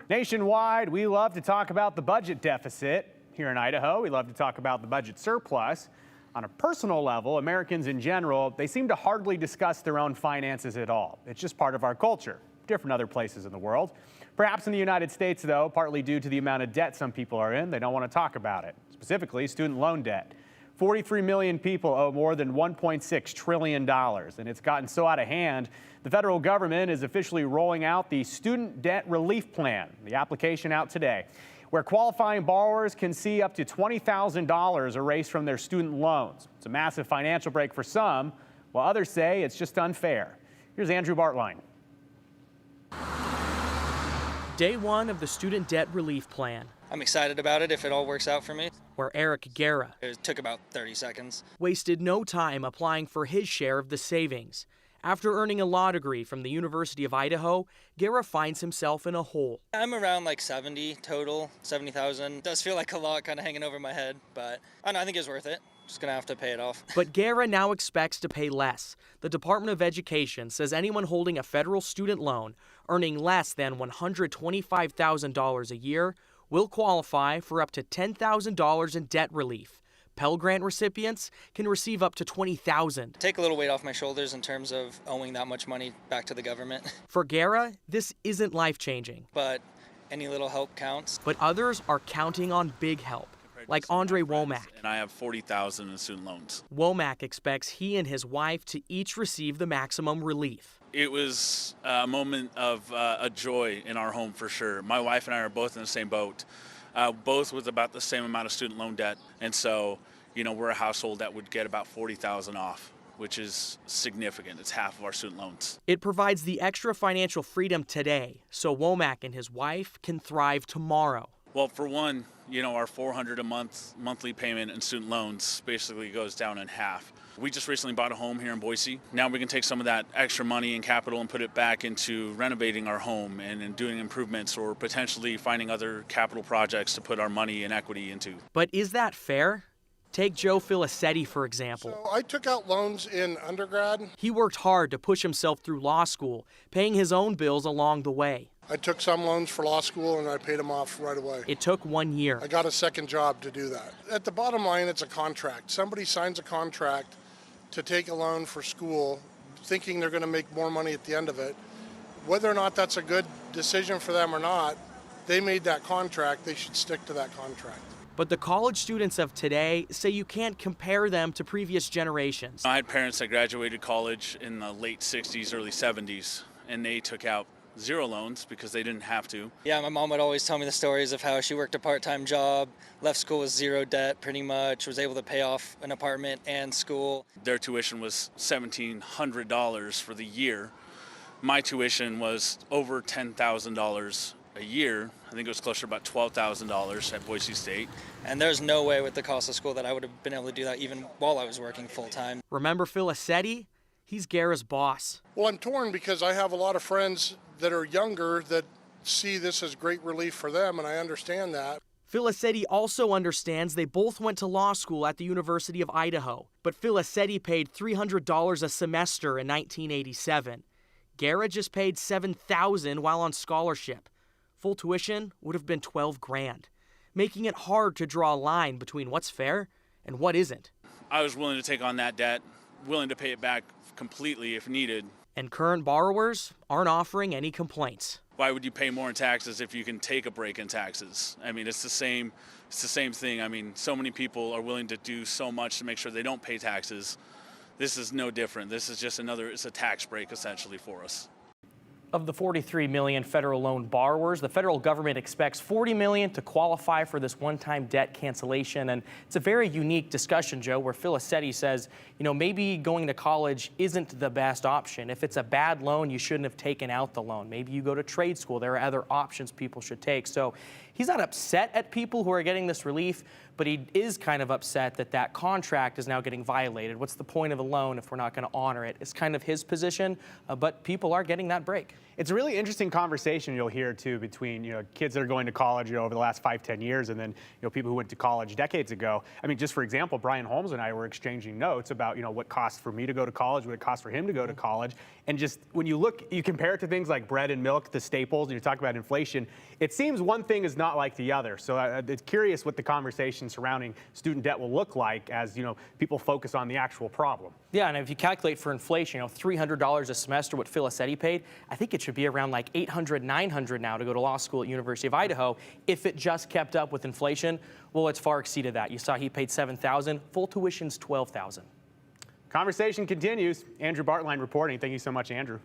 Nationwide, we love to talk about the budget deficit. Here in Idaho, we love to talk about the budget surplus. On a personal level, Americans in general, they seem to hardly discuss their own finances at all. It's just part of our culture, different other places in the world. Perhaps in the United States, though, partly due to the amount of debt some people are in, they don't want to talk about it, specifically student loan debt. 43 million people owe more than $1.6 trillion, and it's gotten so out of hand, the federal government is officially rolling out the Student Debt Relief Plan, the application out today, where qualifying borrowers can see up to $20,000 erased from their student loans. It's a massive financial break for some, while others say it's just unfair. Here's Andrew Bartline. Day one of the Student Debt Relief Plan. I'm excited about it if it all works out for me. Where Eric Guerra It took about 30 seconds. wasted no time applying for his share of the savings. After earning a law degree from the University of Idaho, Guerra finds himself in a hole. I'm around like 70 total, 70,000. Does feel like a lot kind of hanging over my head, but I don't know, I think it's worth it. Just gonna have to pay it off. But Guerra now expects to pay less. The Department of Education says anyone holding a federal student loan earning less than $125,000 a year will qualify for up to $10,000 in debt relief. Pell Grant recipients can receive up to $20,000. Take a little weight off my shoulders in terms of owing that much money back to the government. For Guerra, this isn't life-changing. But any little help counts. But others are counting on big help, like Andre Womack. And I have $40,000 in student loans. Womack expects he and his wife to each receive the maximum relief. It was a moment of a joy in our home for sure. My wife and I are both in the same boat, both with about the same amount of student loan debt. And so, we're a household that would get about $40,000 off, which is significant. It's half of our student loans. It provides the extra financial freedom today so Womack and his wife can thrive tomorrow. Well, for one, our $400 a month monthly payment in student loans basically goes down in half. We just recently bought a home here in Boise. Now we can take some of that extra money and capital and put it back into renovating our home and in doing improvements or potentially finding other capital projects to put our money and equity into. But is that fair? Take Joe Filicetti, for example. So I took out loans in undergrad. He worked hard to push himself through law school, paying his own bills along the way. I took some loans for law school and I paid them off right away. It took 1 year. I got a second job to do that. At the bottom line, it's a contract. Somebody signs a contract to take a loan for school, thinking they're going to make more money at the end of it. Whether or not that's a good decision for them or not, they made that contract. They should stick to that contract. But the college students of today say you can't compare them to previous generations. I had parents that graduated college in the late 60s, early 70s, and they took out zero loans because they didn't have to. Yeah, my mom would always tell me the stories of how she worked a part-time job, left school with zero debt pretty much, was able to pay off an apartment and school. Their tuition was $1,700 for the year. My tuition was over $10,000 a year. I think it was closer to about $12,000 at Boise State. And there's no way with the cost of school that I would have been able to do that even while I was working full-time. Remember Filicetti? He's Guerra's boss. Well, I'm torn because I have a lot of friends that are younger that see this as great relief for them, and I understand that. Filicetti also understands they both went to law school at the University of Idaho, but Filicetti paid $300 a semester in 1987. Guerra just paid $7,000 while on scholarship. Full tuition would have been $12,000, making it hard to draw a line between what's fair and what isn't. I was willing to take on that debt, willing to pay it back completely if needed. And current borrowers aren't offering any complaints. Why would you pay more in taxes if you can take a break in taxes? I mean, it's the same thing. I mean, so many people are willing to do so much to make sure they don't pay taxes. This is no different. This is just it's a tax break essentially for us. Of the 43 million federal loan borrowers, the federal government expects 40 million to qualify for this one-time debt cancellation. And it's a very unique discussion, Joe, where Filicetti says, maybe going to college isn't the best option. If it's a bad loan, you shouldn't have taken out the loan. Maybe you go to trade school. There are other options people should take. So he's not upset at people who are getting this relief, but he is kind of upset that that contract is now getting violated. What's the point of a loan if we're not going to honor it? It's kind of his position, but people are getting that break. It's a really interesting conversation you'll hear too between kids that are going to college over the last 5-10 years, and then people who went to college decades ago. I mean, just for example, Brian Holmes and I were exchanging notes about what costs for me to go to college, what it costs for him to go to college, And just when you look, you compare it to things like bread and milk, the staples, and you talk about inflation, it seems one thing is not like the other. So it's curious what the conversation surrounding student debt will look like as, people focus on the actual problem. Yeah, and if you calculate for inflation, $300 a semester, what Filicetti paid, I think it should be around like $800, $900 now to go to law school at University of Idaho. If it just kept up with inflation, well, it's far exceeded that. You saw he paid $7,000, full tuition's $12,000. Conversation continues. Andrew Bartline reporting. Thank you so much, Andrew.